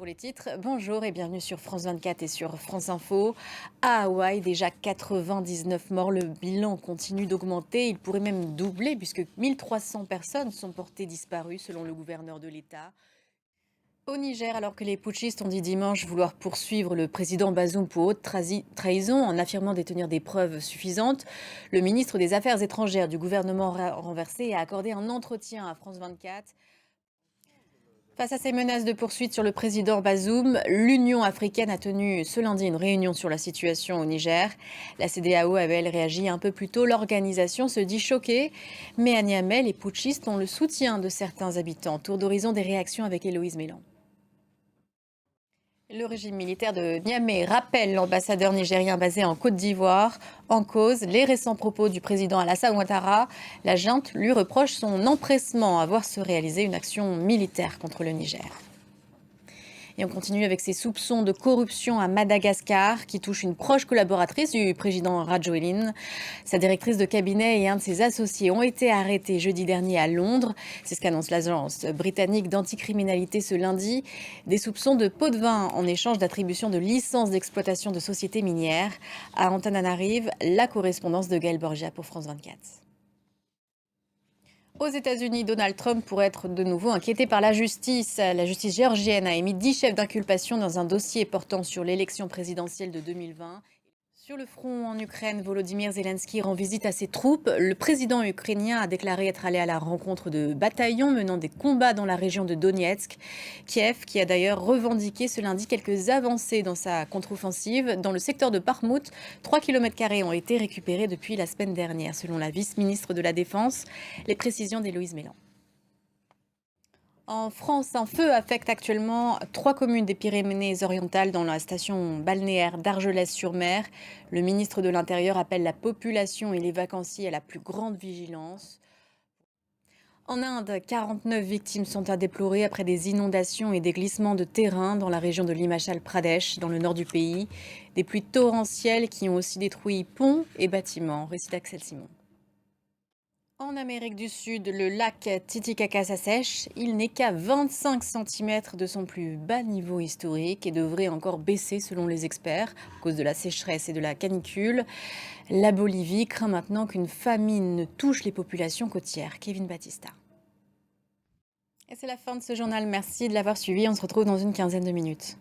pour les titres. Bonjour et bienvenue sur France 24 et sur France Info. À Hawaï, déjà 99 morts. Le bilan continue d'augmenter. Il pourrait même doubler puisque 1300 personnes sont portées disparues selon le gouverneur de l'État. Au Niger, alors que les putschistes ont dit dimanche vouloir poursuivre le président Bazoum pour haute trahison en affirmant détenir des preuves suffisantes, le ministre des Affaires étrangères du gouvernement renversé a accordé un entretien à France 24. Face à ces menaces de poursuite sur le président Bazoum, l'Union africaine a tenu ce lundi une réunion sur la situation au Niger. La CEDEAO avait elle réagi un peu plus tôt. L'organisation se dit choquée. Mais à Niamey, les putschistes ont le soutien de certains habitants. Tour d'horizon des réactions avec Héloïse Mélan. Le régime militaire de Niamey rappelle l'ambassadeur nigérien basé en Côte d'Ivoire. En cause, les récents propos du président Alassane Ouattara. La junte lui reproche son empressement à voir se réaliser une action militaire contre le Niger. Et on continue avec ces soupçons de corruption à Madagascar qui touchent une proche collaboratrice du président Rajoelina. Sa directrice de cabinet et un de ses associés ont été arrêtés jeudi dernier à Londres. C'est ce qu'annonce l'agence britannique d'anticriminalité ce lundi. Des soupçons de pots de vin en échange d'attribution de licences d'exploitation de sociétés minières. À Antananarive, la correspondance de Gaël Borgia pour France 24. Aux États-Unis, Donald Trump pourrait être de nouveau inquiété par la justice. La justice géorgienne a émis 10 chefs d'inculpation dans un dossier portant sur l'élection présidentielle de 2020. Sur le front en Ukraine, Volodymyr Zelensky rend visite à ses troupes. Le président ukrainien a déclaré être allé à la rencontre de bataillons menant des combats dans la région de Donetsk. Kiev, qui a d'ailleurs revendiqué ce lundi quelques avancées dans sa contre-offensive. Dans le secteur de Bakhmout, 3 km² ont été récupérés depuis la semaine dernière, selon la vice-ministre de la Défense. Les précisions d'Héloïse Mélan. En France, un feu affecte actuellement 3 communes des Pyrénées-Orientales dans la station balnéaire d'Argelès-sur-Mer. Le ministre de l'Intérieur appelle la population et les vacanciers à la plus grande vigilance. En Inde, 49 victimes sont à déplorer après des inondations et des glissements de terrain dans la région de l'Himachal Pradesh, dans le nord du pays. Des pluies torrentielles qui ont aussi détruit ponts et bâtiments. Récit d'Axel Simon. En Amérique du Sud, le lac Titicaca s'assèche. Il n'est qu'à 25 cm de son plus bas niveau historique et devrait encore baisser selon les experts à cause de la sécheresse et de la canicule. La Bolivie craint maintenant qu'une famine ne touche les populations côtières. Kevin Battista. Et c'est la fin de ce journal. Merci de l'avoir suivi. On se retrouve dans une quinzaine de minutes.